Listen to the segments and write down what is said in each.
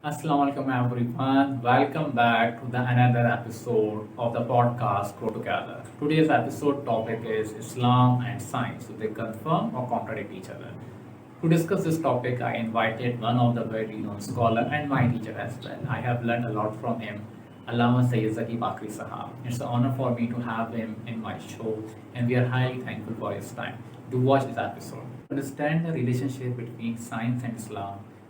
Assalamu alaikum everyone. Welcome back to the another episode of the podcast Grow Together. Today's episode topic is Islam and science. So they confirm or contradict each other. To discuss this topic, I invited one of the very renowned scholar and my teacher as well. I have learned a lot from him, Allama Sayyid Zaki Bakri Sahab. It's an honor for me to have him in my show, and we are highly thankful for his time. Do watch this episode. To understand the relationship between science and Islam,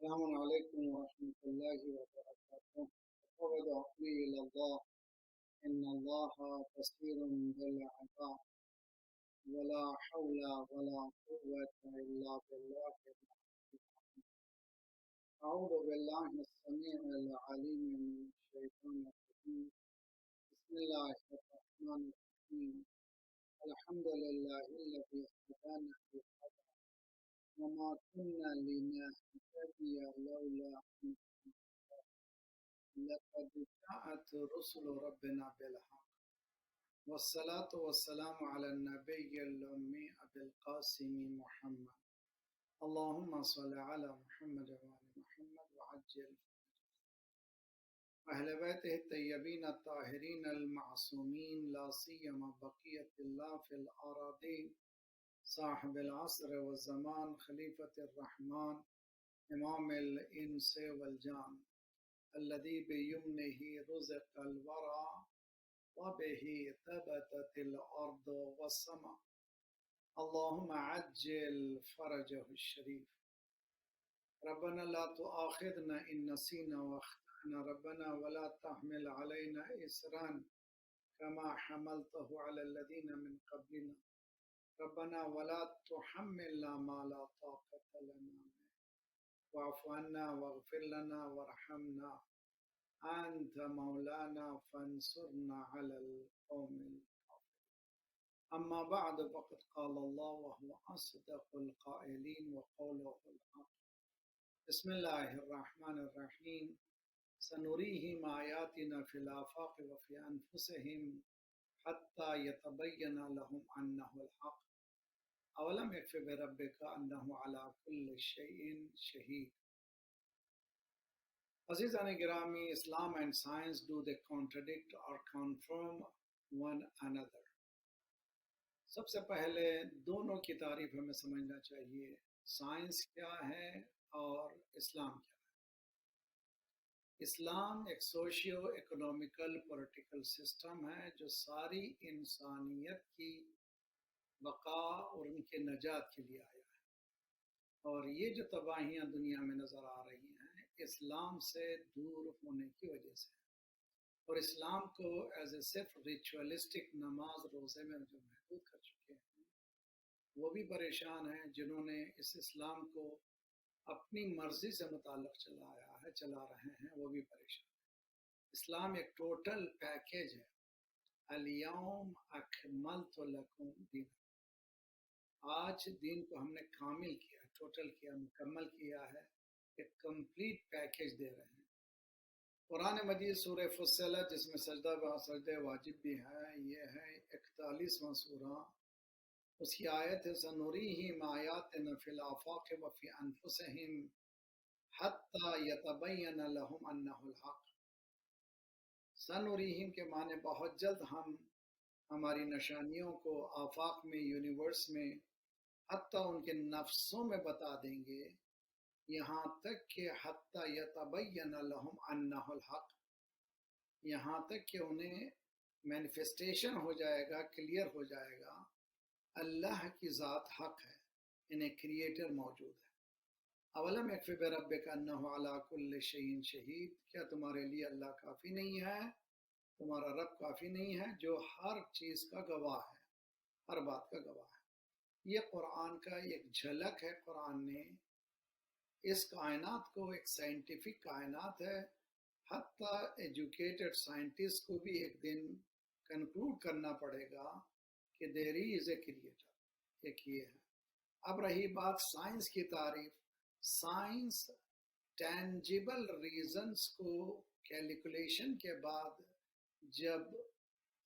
السلام عليكم ورحمة الله وبركاته. أتوب عقلي إلى الله إن الله بصير بالعباد ولا حول ولا قوة إلا بالله العلي العظيم. أعوذ بالله السميع العليم من الشيطان الرجيم. بسم الله الرحمن الرحيم. الحمد لله الذي هدانا لهذا وما كنا لنهتدي لولا أن لقد جاءت رسل ربنا بالحق والصلاة والسلام على النبي الأمي أبي القاسم محمد اللهم صل على محمد وعلى محمد وعجل أهل بيته الطيبين الطاهرين المعصومين لا سيما بقية الله في الأراضين صاحب العصر والزمان خليفة الرحمن إمام الإنس والجان الذي بيمنه رزق الورى وبه ثبتت الأرض والسماء اللهم عجل فرجه الشريف ربنا لا تؤاخذنا إن نسينا واخطأنا ربنا ولا تحمل علينا إسرا كما حملته على الذين من قبلنا ربنا ولا تحملنا ما لا طاقة لنا واعف عنا واغفر لنا وارحمنا أنت مولانا فانصرنا على القوم الكافرين أما بعد فقد قال الله وهو أصدق القائلين وقوله الحق بسم الله الرحمن الرحيم سنريهم آياتنا في الآفاق وفي أنفسهم حتى يتبين لهم أنه الحق أولم يكف بربك أنه على كل شيء شهيد. عزیزان گرامی, Islam and science, do they contradict or confirm one another? سب سے پہلے دونوں کی تعریف ہمیں سمجھنا چاہیے. سائنس کیا ہے اور اسلام کیا ہے؟ اسلام ایک سوشیو اکنومیکل پولیٹیکل سسٹم ہے جو ساری انسانیت کی بقا اور ان کے نجات کے لیے آیا ہے. اور یہ جو تباہیاں دنیا میں نظر آ رہی ہیں اسلام سے دور ہونے کی وجہ سے, اور اسلام کو ایز اے صرف ریچولسٹک نماز روزے میں جو محدود کر چکے ہیں وہ بھی پریشان ہیں. جنہوں نے اس اسلام کو اپنی مرضی سے متعلق چلا رہے ہیں وہ بھی پریشان ہیں. اسلام ایک ٹوٹل پیکیج ہے. الیوم اکملت لکم دین, آج دین کو ہم نے کامل کیا, ٹوٹل کیا, مکمل کیا ہے, ایک کمپلیٹ پیکیج دے رہے ہیں. قرآن مجید سورہ فصلت جس میں سجدہ واجب بھی ہے, یہ ہے 41واں سورہ. اس کی آیت ہے سنوریہم آیاتنا فی الآفاق وفی انفسہم حتی یتبین لہم انہ الحق. سنوریہم کے معنی بہت جلد ہم ہماری نشانیوں کو آفاق میں, یونیورس میں, حتی ان کے نفسوں میں بتا دیں گے, یہاں تک کہ حتی یتبین لہم انہ الحق, یہاں تک کہ انہیں مینیفیسٹیشن ہو جائے گا, کلیئر ہو جائے گا اللہ کی ذات حق ہے, انہیں کریٹر موجود ہے. اولم یکفی بربک انہ علی کل شیء شہید, کیا تمہارے لیے اللہ کافی نہیں ہے, تمہارا رب کافی نہیں ہے جو ہر چیز کا گواہ ہے, ہر بات کا گواہ ہے. یہ قرآن کا ایک جھلک ہے. قرآن نے اس کائنات کو, ایک سائنٹیفک کائنات ہے, حتیٰ ایجوکیٹڈ سائنٹسٹ کو بھی ایک دن کنکلوڈ کرنا پڑے گا کہ دیر از اے کریٹر. ایک یہ ہے. اب رہی بات سائنس کی تعریف. سائنس ٹینجیبل ریزنز کو کیلکولیشن کے بعد جب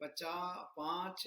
5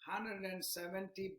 170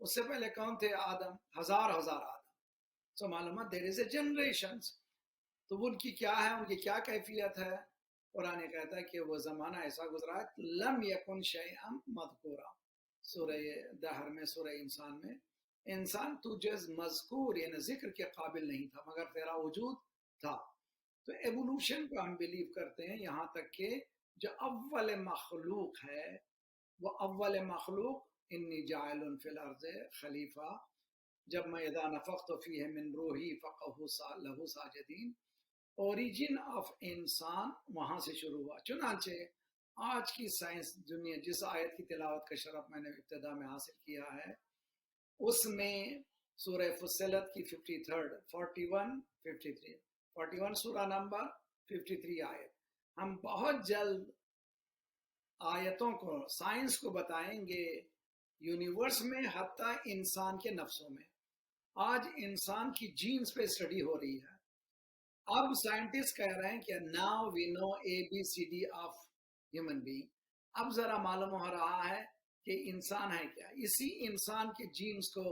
اس سے پہلے کون تھے؟ آدم، ہزار آدم. سو معلومات دیر از اے جنریشنز. تو ان کی کیا ہے، ان کی کیا کیفیت ہے؟ قرآن کہتا ہے کہ وہ زمانہ ایسا گزرا ہے لم یکن شیئا مذکورا. سورہ دہر میں، سورہ انسان میں، انسان تجھے مذکور یعنی ذکر کے قابل نہیں تھا مگر تیرا وجود تھا. تو ایوولوشن کو ہم بلیو کرتے ہیں یہاں تک کہ جو اول مخلوق ہے وہ اول مخلوق انی جاعل فی الارض خلیفہ، جب میں اذا نفخت فیہ من روحی فقعوا لہ ساجدین، اوریجن آف انسان وہاں سے شروع ہوا. چنانچہ آج کی سائنس دنیا جس آیت کی تلاوت کا شرف میں نے ابتدا میں حاصل کیا ہے، اس میں سورہ فصلت کی 41 سورہ نمبر 53 آیت. ہم بہت جلد آیتوں کو، سائنس کو بتائیں گے یونیورس میں، حتیٰ انسان کے نفسوں میں. آج انسان کی جینز پہ اسٹڈی ہو رہی ہے. اب سائنٹسٹ کہہ رہے ہیں کہ now we know ABCD of human being. اب ذرا معلوم ہو رہا ہے کہ انسان ہے کیا. اسی انسان کے جینز کو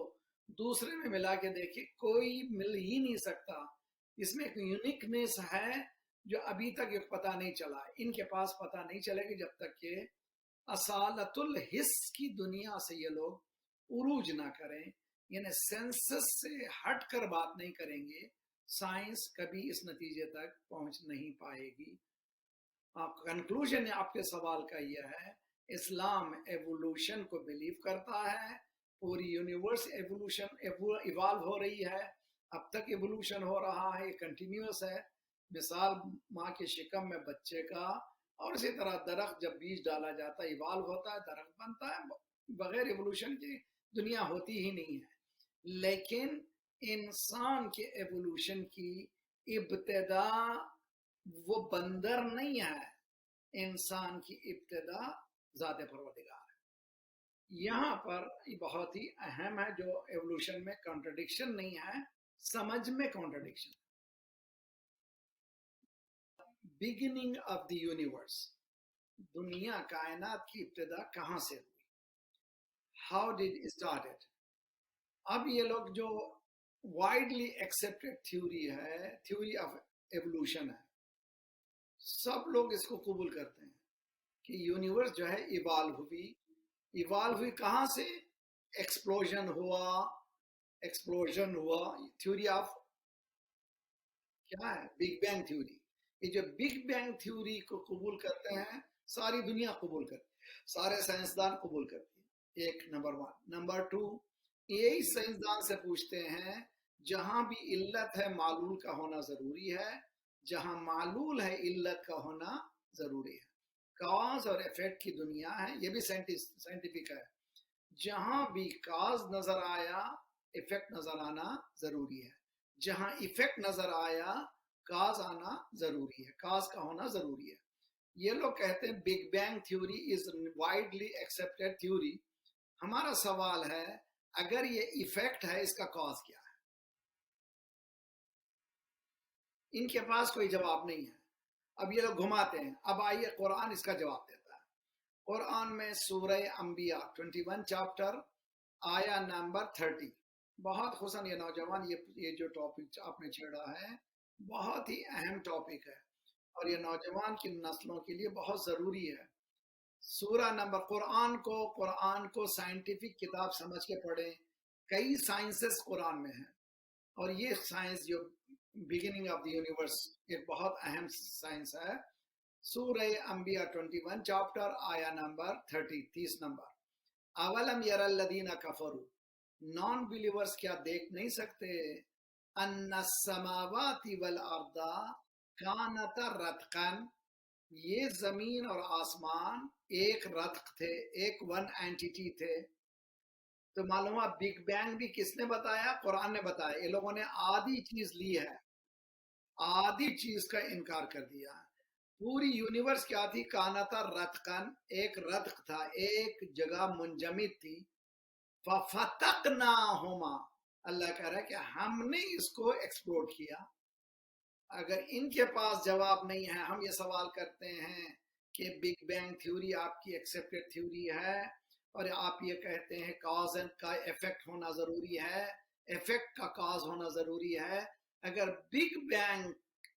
دوسرے میں ملا کے دیکھیں، کوئی مل ہی نہیں سکتا. اس میں ایک یونیکنیس ہے جو ابھی تک پتہ نہیں چلا. ان کے پاس پتہ نہیں چلے گی جب تک کہ اصالت الحس کی دنیا سے یہ لوگ عروج نہ کریں، یعنی سینسس سے ہٹ کر بات نہیں کریں گے. سائنس کبھی اس نتیجے تک پہنچ نہیں پائے گی. کنکلوژن آپ کے سوال کا یہ ہے، اسلام ایوولوشن کو بلیو کرتا ہے. پوری یونیورس ایوالو ہو رہی ہے. اب تک ایوولوشن ہو رہا ہے، یہ کنٹینیوس ہے. مثال ماں کے شکم میں بچے کا، اور اسی طرح درخت جب بیج ڈالا جاتا ہے ایوالو ہوتا ہے، درخت بنتا ہے. بغیر ایوولوشن کی دنیا ہوتی ہی نہیں ہے. لیکن انسان کے ایوولوشن کی ابتدا وہ بندر نہیں ہے، انسان کی ابتدا ذات پروردگار ہے. یہاں پر بہت ہی اہم ہے، جو ایوولوشن میں کانٹرڈکشن نہیں ہے، سمجھ میں contradiction. Beginning of the universe, دنیا کائنات کی ابتدا کہاں سے ہوئی؟ How did started? اب یہ لوگ جو وائڈلی ایکسیپٹڈ تھیوری ہے، تھیوری آف ایوولوشن ہے، سب لوگ اس کو قبول کرتے ہیں کہ یونیورس جو ہے ایوالو ہوئی. کہاں سے؟ ایکسپلوژن ہوا. تھیوری آف کیا ہے؟ Big bang theory. یہ جو بگ بینگ تھیوری کو قبول کرتے ہیں ساری دنیا قبول کرتی ہے، سارے سائنسدان قبول کرتی ہے. ایک نمبر 1. نمبر 2، یہی سائنسدان سے پوچھتے ہیں جہاں بھی علت ہے معلول کا ہونا ضروری ہے، جہاں معلول ہے علت کا ہونا ضروری ہے. کاز اور ایفیکٹ کی دنیا ہے، یہ بھی سائنٹیفک ہے. جہاں بھی کاز نظر آیا ایفیکٹ نظر آنا ضروری ہے، جہاں ایفیکٹ نظر آیا کاز آنا ضروری ہے، کاز کا ہونا ضروری ہے. یہ لوگ کہتے ہیں big bang theory is widely accepted theory. ہمارا سوال ہے اگر یہ ایفیکٹ ہے اس کا کاز کیا ہے؟ ان کے پاس کوئی جواب نہیں ہے. اب یہ لوگ گھماتے ہیں. اب آئیے قرآن اس کا جواب دیتا ہے. قرآن میں سورہ انبیاء 21 چیپٹر آیا نمبر 30. بہت خصوصاً یہ نوجوان یہ جو ٹاپک آپ نے چھیڑا ہے بہت ہی اہم ٹاپک ہے، اور یہ نوجوان کی نسلوں کے لیے بہت ضروری ہے. سورہ نمبر، قرآن کو سائنٹیفک کتاب سمجھ کے پڑھیں. کئی سائنسز قرآن میں ہیں، اور یہ سائنس جو بگننگ آف دی یونیورس ایک بہت اہم سائنس ہے. سورہ انبیاء 21 چیپٹر آیا نمبر 30 نمبر. اولم یر الذین کفروا، نان بلیورز کیا دیکھ نہیں سکتے، ان السماوات والارض کانتا رتقا، یہ زمین اور آسمان ایک رتق تھے، ایک ون اینٹیٹی تھے. تو معلوم ہوا بگ بینگ بھی کس نے بتایا؟ قرآن نے بتایا. یہ لوگوں نے آدھی چیز لی ہے، آدھی چیز کا انکار کر دیا. پوری یونیورس کیا تھی؟ کانتا رتقن، ایک رتق تھا، ایک جگہ منجمد تھی. ففتقناہما، اللہ کہہ رہا ہے کہ ہم نے اس کو ایکسپلور کیا. اگر ان کے پاس جواب نہیں ہے، ہم یہ سوال کرتے ہیں کہ بگ بینگ تھیوری آپ کی ایکسیپٹڈ تھیوری ہے، اور آپ یہ کہتے ہیں کاز کا افیکٹ ہونا ضروری ہے، افیکٹ کا کاز ہونا ضروری ہے. اگر بگ بینگ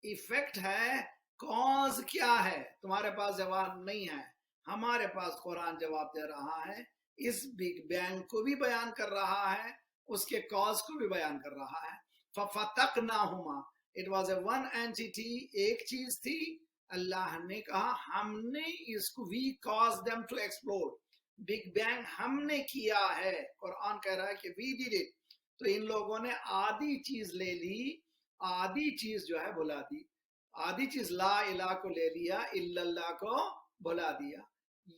افیکٹ ہے، کاز کیا ہے؟ تمہارے پاس جواب نہیں ہے. ہمارے پاس قرآن جواب دے رہا ہے، اس بگ بینگ کو بھی بیان کر رہا ہے، اس کے کاز کو بھی بیان کر رہا ہے. فَفَتَقْنَاهُمَا It was a one entity، ایک چیز تھی. اللہ نے کہا ہم نے اس کو we caused them to explode. Big bang ہم نے کیا ہے. قرآن کہہ رہا ہے کہ we did it. تو ان لوگوں نے آدھی چیز لے لی، آدھی چیز جو ہے بلا دی، آدھی چیز لا الہ کو لے لیا، الا اللہ کو بلا دیا.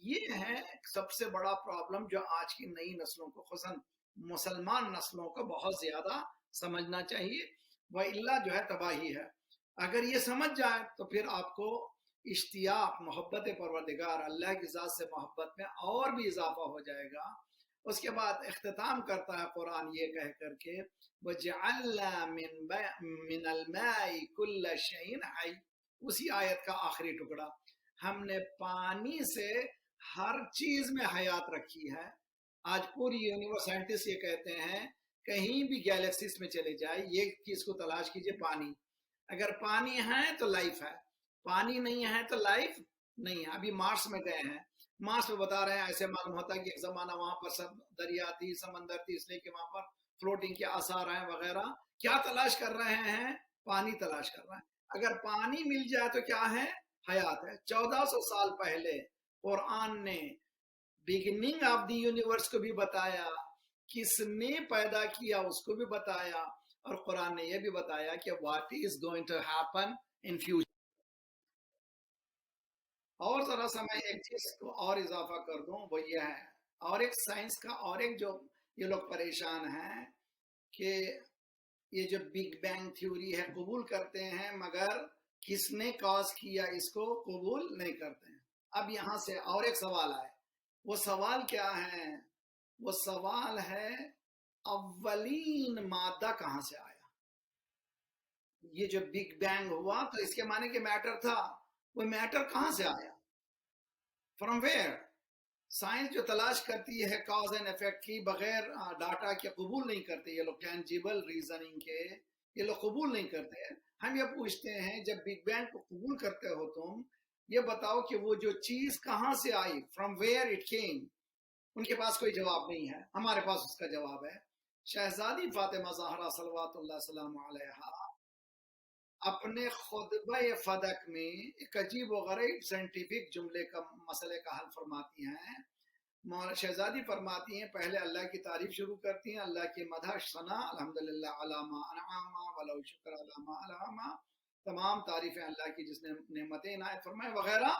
یہ ہے سب سے بڑا پرابلم جو آج کی نئی نسلوں کو، خصوصاً مسلمان نسلوں کو بہت زیادہ سمجھنا چاہیے. وَإِلَّا جو ہے تباہی ہے. اگر یہ سمجھ جائے تو پھر آپ کو اشتیاق، محبت پروردگار اللہ کی ذات سے محبت میں اور بھی اضافہ ہو جائے گا. اس کے بعد اختتام کرتا ہے قرآن یہ کہہ کر کے وَجَعَلْنَا مِنَ الْمَاءِ كُلَّ شَيْءٍ حَيٍّ. اسی آیت کا آخری ٹکڑا، ہم نے پانی سے ہر چیز میں حیات رکھی ہے. آج پوری یونیورس سائنٹسٹ یہ کہتے ہیں کہیں بھی گیلیکسیز میں چلے جائے، یہ چیز کو تلاش کیجئے، پانی. اگر پانی ہے تو لائف ہے، پانی نہیں ہے تو لائف نہیں ہے. ابھی مارس میں گئے ہیں، مارس میں بتا رہے ہیں ایسے معلوم ہوتا ہے کہ ایک زمانہ وہاں پر سب دریا تھی، سمندر تھی، اس لیے کہ وہاں پر فلوٹنگ کے آثار ہیں وغیرہ. کیا تلاش کر رہے ہیں؟ پانی تلاش کر رہے ہیں. اگر پانی مل جائے تو کیا ہے؟ حیات ہے. 1400 سال پہلے قرآن نے بگننگ آف دی یونیورس کو بھی بتایا، کس نے پیدا کیا اس کو بھی بتایا، اور قرآن نے یہ بھی بتایا کہ what is going to happen in future. اور ذرا سا میں ایک چیز کو اور اضافہ کر دوں، وہ یہ ہے، اور ایک سائنس کا اور ایک جو یہ لوگ پریشان ہیں کہ یہ جو بگ بینگ تھیوری ہے قبول کرتے ہیں مگر کس نے کاز کیا اس کو قبول نہیں کرتے ہیں. اب یہاں سے اور ایک سوال آئے. وہ سوال کیا ہے؟ وہ سوال ہے اولین مادہ کہاں سے آیا؟ یہ جو بگ بینگ ہوا تو اس کے معنی کہ میٹر تھا، وہ میٹر کہاں سے آیا؟ From where? سائنس جو تلاش کرتی ہے کاز اینڈ افیکٹ کی بغیر ڈاٹا کے قبول نہیں کرتے یہ لوگ، ٹینجیبل ریزننگ کے یہ لوگ قبول نہیں کرتے. ہم یہ پوچھتے ہیں جب بگ بینگ کو قبول کرتے ہو تم، یہ بتاؤ کہ وہ جو چیز کہاں سے آئی، فرام ویئر اٹ کیم. ان کے پاس کوئی جواب نہیں ہے، ہمارے پاس اس کا جواب ہے. شہزادی فاطمہ زہرا صلوات اللہ وسلم علیہا اپنے خطبہ فدق میں ایک عجیب و غریب سائنٹیفک جملے کا مسئلے کا حل فرماتی ہیں. شہزادی فرماتی ہیں پہلے اللہ کی تعریف شروع کرتی ہیں، اللہ کی مدح ثنا، الحمدللہ علی ما انعم ولو شکر علی ما الہم، تمام تعریفیں اللہ کی جس نے نعمتیں عنایت فرمائے وغیرہ.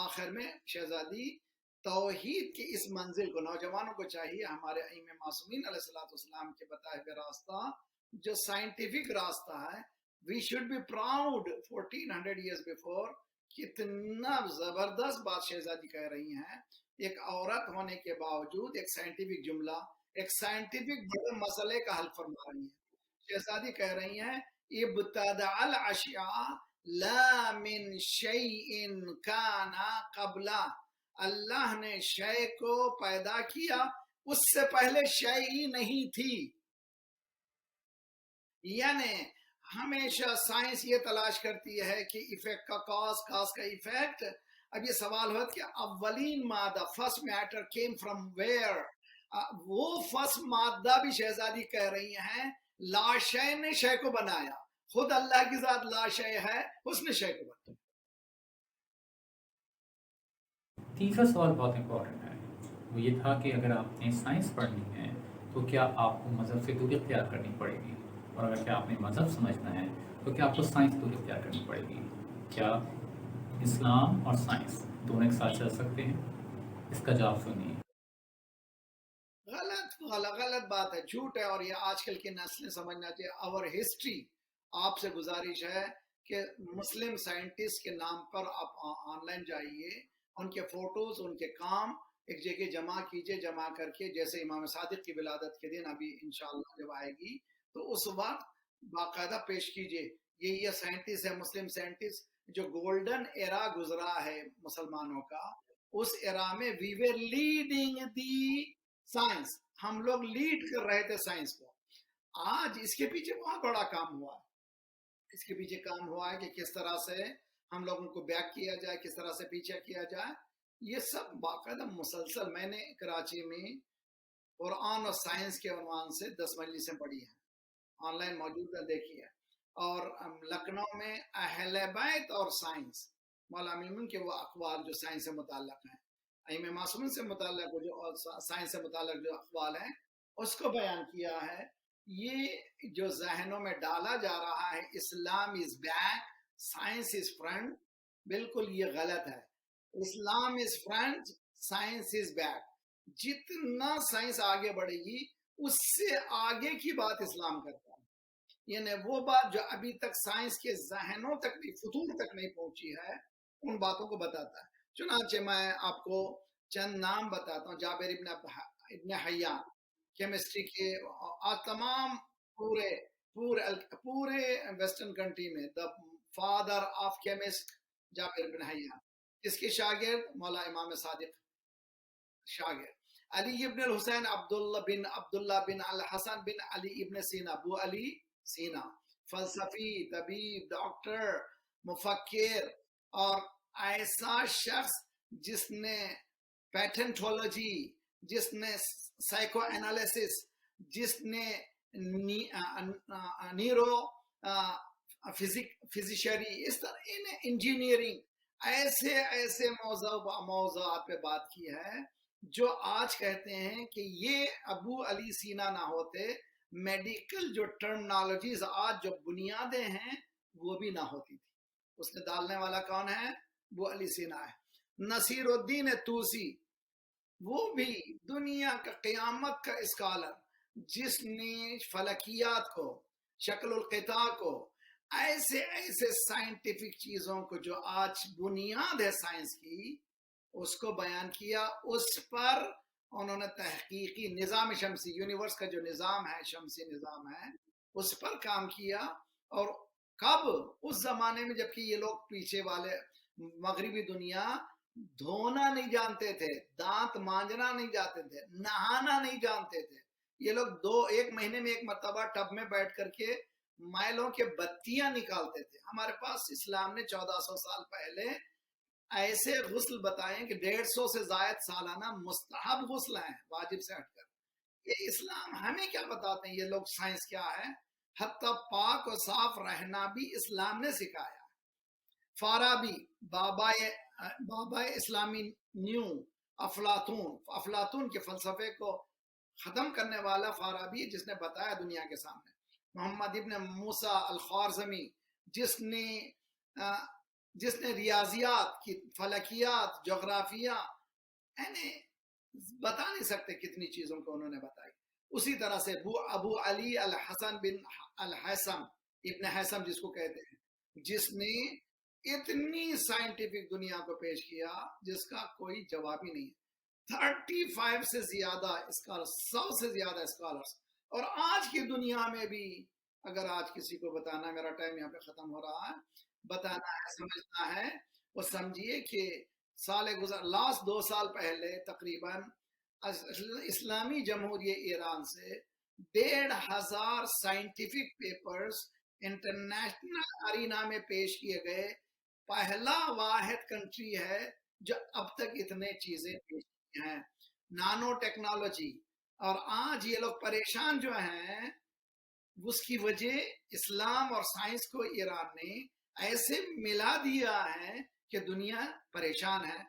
آخر میں شہزادی توحید کی اس منزل کو، نوجوانوں کو چاہیے ہمارے ائمہ معصومین علیہ السلام کے بتائے ہوئے راستہ جو سائنٹیفک راستہ ہے، we should be proud 1400 years before. کتنا زبردست بات شہزادی کہہ رہی ہیں، ایک عورت ہونے کے باوجود ایک سائنٹیفک جملہ، ایک سائنٹیفک بڑے مسئلے کا حل فرما رہی ہیں. شہزادی کہہ رہی ہیں ابتدع الاشیاء لا من شیء کان قبل. اللہ نے شے کو پیدا کیا، اس سے پہلے شے ہی نہیں تھی. یعنی ہمیشہ سائنس یہ تلاش کرتی ہے کہ ایفیکٹ کا کاز، کاز کا ایفیکٹ. اب یہ سوال ہوتا کہ اولین مادہ، first matter came from where? وہ فرسٹ مادہ بھی شہزادی کہہ رہی ہیں لا شے نے شے کو بنایا. خود اللہ کی ذات لا شے ہے، اس نے شے کو بنایا. تیسرا سوال بہت امپورٹنٹ ہے، وہ یہ تھا کہ اگر آپ نے سائنس پڑھنی ہے تو کیا آپ کو مذہب سے دوری اختیار کرنی پڑے گی؟ اور اگر کیا آپ نے مذہب سمجھنا ہے تو کیا آپ کو سائنس دوری اختیار کرنی پڑے گی؟ کیا اسلام اور سائنس دونوں ایک ساتھ چل سکتے ہیں؟ اس کا جواب سنیے. غلط بات ہے، جھوٹ ہے، اور یہ آج کل کی نسلیں سمجھنا چاہیے. اور ہسٹری، آپ سے گزارش ہے کہ مسلم سائنٹسٹ کے نام پر آپ آن لائن جائیے، ان کے فوٹوز، ان کے کام ایک جگہ جمع کیجئے، جمع کر کے جیسے امام صادق کی ولادت کے دن ابھی انشاءاللہ جب آئے گی تو اس وقت باقاعدہ پیش کیجئے. یہ سائنٹسٹ ہے، مسلم سائنٹسٹ جو گولڈن ایرا گزرا ہے مسلمانوں کا، اس ایرا میں وی ویر لیڈنگ دی سائنس، ہم لوگ لیڈ کر رہے تھے سائنس کو. آج اس کے پیچھے بہت بڑا کام ہوا ہے. اس کے پیچھے کام ہوا ہے کہ کس طرح سے ہم لوگوں کو بیک کیا جائے، کس طرح سے پیچھے کیا جائے. یہ سب باقاعدہ مسلسل میں نے کراچی میں قرآن اور سائنس کے عنوان سے 10 مجلسیں پڑھی ہیں، آن لائن موجود ہے، دیکھی ہے. اور لکھنؤ میں اہل بیت اور سائنس، مولانا میمون کے وہ اقوال جو سائنس سے متعلق ہیں، ائمہ معصومین سے متعلق جو سائنس سے متعلق جو اقوال ہیں اس کو بیان کیا ہے. یہ جو ذہنوں میں ڈالا جا رہا ہے اسلام از بیک سائنس از فرنٹ، بالکل یہ غلط ہے. اسلام از فرنٹ، سائنس از بیک. جتنا سائنس آگے بڑھے گی اس سے آگے کی بات اسلام کرتا ہے. یعنی وہ بات جو ابھی تک سائنس کے ذہنوں تک نہیں، فطور تک نہیں پہنچی ہے، ان باتوں کو بتاتا ہے. چنانچہ میں آپ کو چند نام بتاتا ہوں. جابر ابن حیان کیمسٹری کے، آج تمام پورے ویسٹرن کنٹری میں دا فادر آف کیمسٹ جابر ابن حیان. اس کے شاگرد مولا امام صادق شاگرد. علی ابن الحسین عبداللہ بن الحسن بن علی ابن سینا، ابو علی سینا، فلسفی، طبیب، ڈاکٹر، مفکر، اور ایسا شخص جس نے پیٹنٹولوجی، جس نے سائیکو انالیسس، جس نے نیورو فزیشری، اس طرح انجینئرنگ، ایسے موضوعات پہ بات کی ہے جو آج کہتے ہیں کہ یہ ابو علی سینا نہ ہوتے، میڈیکل جو ٹرمنالوجیز آج جو بنیادیں ہیں وہ بھی نہ ہوتی تھی. اس نے ڈالنے والا کون ہے؟ ابو علی سینا ہے. نصیر الدین توسی، وہ بھی دنیا کا قیامت کا اسکالر، جس نے فلکیات کو، شکل القطاع کو، ایسے سائنٹیفک چیزوں کو جو آج بنیاد ہے سائنس کی، اس کو بیان کیا. اس پر انہوں نے تحقیقی نظام شمسی، یونیورس کا جو نظام ہے، شمسی نظام ہے، اس پر کام کیا. اور کب؟ اس زمانے میں جبکہ یہ لوگ پیچھے والے مغربی دنیا دھونا نہیں جانتے تھے، دانت مانجنا نہیں جانتے تھے، نہانا نہیں جانتے تھے. یہ لوگ ایک مہینے میں ایک مرتبہ ٹب میں بیٹھ کر کے مائلوں کے بتیاں نکالتے تھے. ہمارے پاس اسلام نے 1400 سال پہلے ایسے غسل بتائیں کہ 150 سے زائد سالانہ مستحب غسل ہیں، واجب سے ہٹ کر. یہ اسلام ہمیں کیا بتاتے ہیں یہ لوگ؟ سائنس کیا ہے؟ حتیٰ پاک و صاف رہنا بھی اسلام نے سکھایا. فارابی، بابا اسلامی نیو، افلاطون کے فلسفے کو ختم کرنے والا فارابی، جس نے بتایا دنیا کے سامنے. محمد ابن موسیٰ الخوارزمی، جس نے ریاضیات کی، فلکیات، جغرافیہ، یعنی بتا نہیں سکتے کتنی چیزوں کو انہوں نے بتائی. اسی طرح سے ابو علی الحسن بن الحسم، ابن حسم جس کو کہتے ہیں، جس نے اتنی سائنٹیفک دنیا کو پیش کیا جس کا کوئی جواب ہی نہیں. 35 سے زیادہ اسکالرز، 100 سے زیادہ اسکالرز. اور آج کی دنیا میں بھی اگر آج کسی کو بتانا ہے، میرا ٹائم یہاں پہ ختم ہو رہا ہے، بتانا ہے، سمجھنا ہے، وہ سمجھیے کہ لاسٹ 2 سال پہلے تقریباً اسلامی جمہوریہ ایران سے 1,500 سائنٹیفک پیپرز انٹرنیشنل ارینا میں پیش کیے گئے. پہلا واحد کنٹری ہے جو اب تک اتنے چیزیں پیش کی ہیں. نانو ٹیکنالوجی. اور آج یہ لوگ پریشان جو ہیں، اس کی وجہ اسلام اور سائنس کو ایران نے ایسے ملا دیا ہے کہ دنیا پریشان ہے.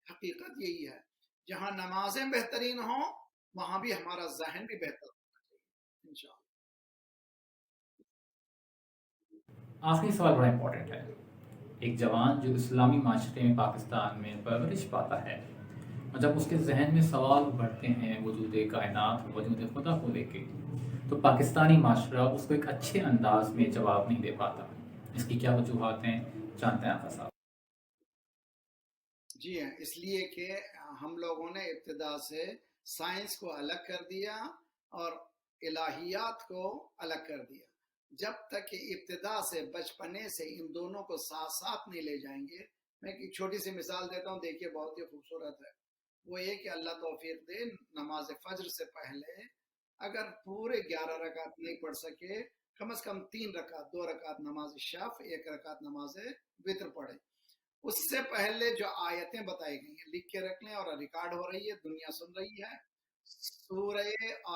حقیقت یہی ہے، جہاں نمازیں بہترین ہوں وہاں بھی ہمارا ذہن بھی بہتر ہونا چاہیے انشاءاللہ. آخری سوال بڑا امپورٹنٹ ہے. ایک جوان جو اسلامی معاشرے میں پاکستان میں پرورش پاتا ہے، اور جب اس کے ذہن میں سوال اٹھتے ہیں وجود کائنات، وجود خدا کو لے کے، تو پاکستانی معاشرہ اس کو ایک اچھے انداز میں جواب نہیں دے پاتا. اس کی کیا وجوہات ہیں، جانتے ہیں آقا صاحب؟ جی ہاں، اس لیے کہ ہم لوگوں نے ابتدا سے سائنس کو الگ کر دیا اور الہیات کو الگ کر دیا. جب تک کہ ابتدا سے، بچپنے سے ان دونوں کو ساتھ ساتھ نہیں لے جائیں گے میں ایک چھوٹی سی مثال دیتا ہوں، دیکھیے بہت ہی خوبصورت ہے. وہ یہ کہ اللہ توفیق دے، نماز فجر سے پہلے اگر پورے 11 رکعت نہیں پڑھ سکے، کم از کم 3 رکعت، 2 رکعت نماز شف، 1 رکعت نماز وطر پڑھے. اس سے پہلے جو آیتیں بتائی گئی ہیں لکھ کے رکھ لیں، اور ریکارڈ ہو رہی ہے، دنیا سن رہی ہے. سورہ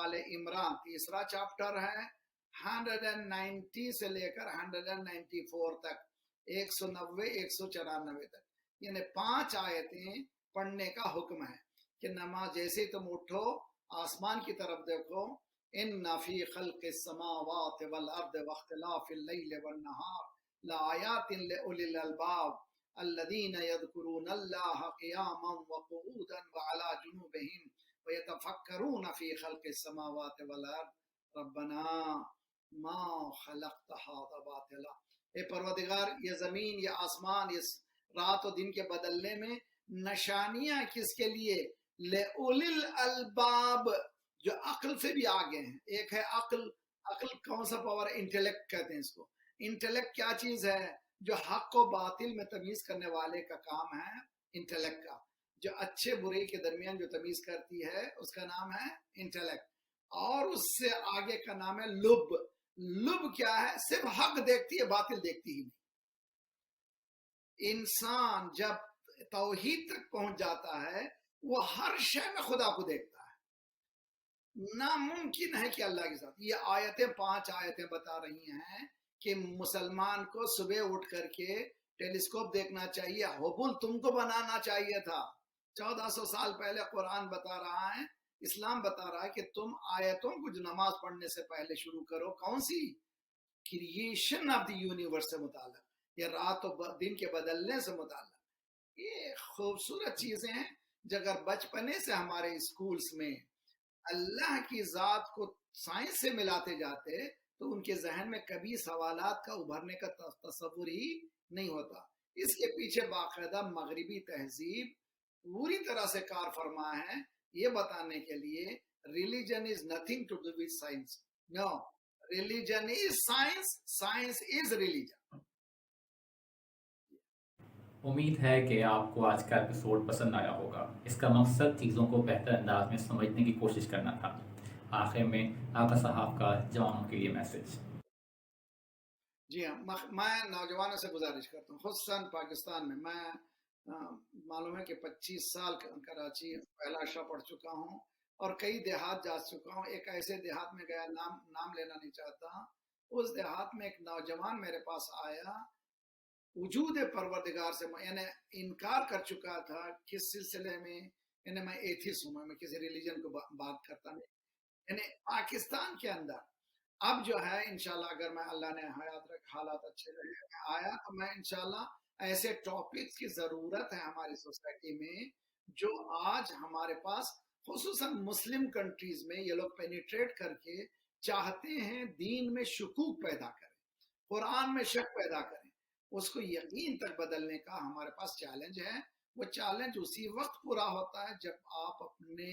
آل عمران تیسرا چاپٹر ہے، 190 سے لے کر 194 تک، 190 194 تک، یعنی 5 آیتیں پڑھنے کا حکم ہے کہ نماز جیسے تم اٹھو آسمان کی طرف دیکھو. ان فی خلق السماوات والارض واختلاف اللیل والنہار لآیات لأولی الالباب الذین یذکرون اللہ قیاما وقعودا وعلی جنوبہم ویتفکرون فی خلق السماوات والارض ربنا ما خلقت هذا باطلا. اے پروردگار، یہ زمین، یہ آسمان، یہ رات و دن کے بدلنے میں نشانیاں کس کے لیے؟ لِأُولِي الْأَلْبَابِ، جو عقل سے بھی آگے ہیں. ایک ہے عقل. عقل کون سا پاور ہے؟ انٹلیکٹ کہتے ہیں اس کو. انٹلیکٹ کیا چیز ہے؟ جو حق و باطل میں تمیز کرنے والے کا کام ہے انٹلیکٹ کا. جو اچھے برے کے درمیان جو تمیز کرتی ہے اس کا نام ہے انٹلیکٹ. اور اس سے آگے کا نام ہے لب. لب کیا ہے؟ صرف حق دیکھتی ہے، باطل دیکھتی ہی نہیں. انسان جب توحید تک پہنچ جاتا ہے وہ ہر شے میں خدا کو دیکھتا ہے. ناممکن ہے کہ اللہ کے ساتھ. یہ آیتیں 5 آیتیں بتا رہی ہیں کہ مسلمان کو صبح اٹھ کر کے ٹیلیسکوپ دیکھنا چاہیے. ہبل تم کو بنانا چاہیے تھا. 1400 سال پہلے قرآن بتا رہا ہے، اسلام بتا رہا ہے کہ تم آیتوں کو جو نماز پڑھنے سے پہلے شروع کرو. کون سی؟ کریشن آف دی یونیورس سے متعلق، یا رات و دن کے بدلنے سے متعلق. یہ خوبصورت چیزیں ہیں جو اگر بچپنے سے ہمارے اسکولز میں اللہ کی ذات کو سائنس سے ملاتے جاتے تو ان کے ذہن میں کبھی سوالات کا ابھرنے کا تصور ہی نہیں ہوتا. اس کے پیچھے باقاعدہ مغربی تہذیب پوری طرح سے کار فرما ہے، یہ بتانے کے لیے religion is nothing to do with science. No, religion is science, science is religion. امید ہے کہ آپ کو آج کا ایپیسوڈ پسند آیا ہوگا. اس کا مقصد چیزوں کو بہتر انداز میں سمجھنے کی کوشش کرنا تھا. آخر میں آقا صاحب کا جوانوں کے لیے میسج. جی ہاں، میں نوجوانوں سے گزارش کرتا ہوں، خصوصاً پاکستان میں معلوم ہے کہ 25 سال کراچی پہلا اشرا پڑھ چکا ہوں اور کئی دیہات جا چکا ہوں. ایک ایسے دیہات میں گیا، نام لینا نہیں چاہتا. اس دیہات میں ایک نوجوان میرے پاس آیا، وجود پروردگار سے یعنی انکار کر چکا تھا. کس سلسلے میں؟ یعنی میں ایتھیسٹ ہوں، میں کسی ریلیجن کو بات کرتا نہیں. یعنی پاکستان کے اندر اب جو ہے انشاءاللہ اگر میں اللہ نے حالات اچھے رہے آیا تو میں انشاءاللہ ایسے ٹاپکس کی ضرورت ہے ہماری سوسائٹی میں جو آج ہمارے پاس خصوصاً مسلم کنٹریز میں یہ لوگ پینیٹریٹ کر کے چاہتے ہیں دین میں شکوک پیدا کریں، قرآن میں شک پیدا کریں. اس کو یقین تک بدلنے کا ہمارے پاس چیلنج ہے. وہ چیلنج اسی وقت پورا ہوتا ہے جب آپ اپنے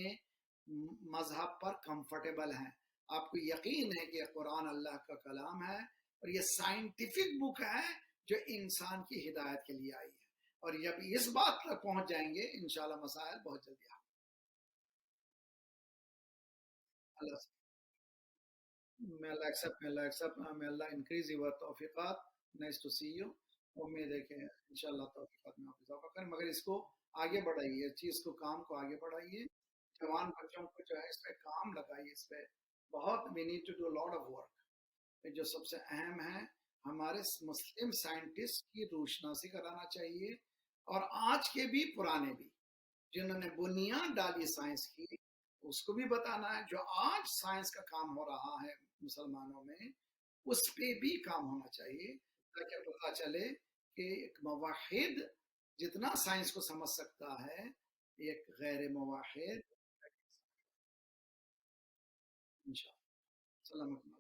مذہب پر کمفرٹیبل ہیں، آپ کو یقین ہے کہ قرآن اللہ کا کلام ہے اور یہ سائنٹیفک بک ہے جو انسان کی ہدایت کے لیے آئی ہے. اور جب اس بات تک پہنچ جائیں گے انشاءاللہ مسائل بہت جلدی آئیں. اللہ may Allah accept, may Allah increase your توفیقات. nice to see you. امید ہے کہ انشاءاللہ توفیقات میں آپ اضافہ کریں، مگر اس کو آگے بڑھائیے، چیز کو، کام کو آگے بڑھائیے. جوان بچوں کو جو ہے اس پہ کام لگائیے. اس پہ بہت we need to do a lot of work. جو سب سے اہم ہے ہمارے مسلم سائنٹسٹ کی روشناسی کرانا چاہیے، اور آج کے بھی پرانے بھی جنہوں نے بنیاد ڈالی سائنس کی اس کو بھی بتانا ہے. جو آج سائنس کا کام ہو رہا ہے مسلمانوں میں اس پہ بھی کام ہونا چاہیے تاکہ پتہ چلے کہ ایک موحد جتنا سائنس کو سمجھ سکتا ہے ایک غیر موحد. انشاءاللہ. السلام علیکم.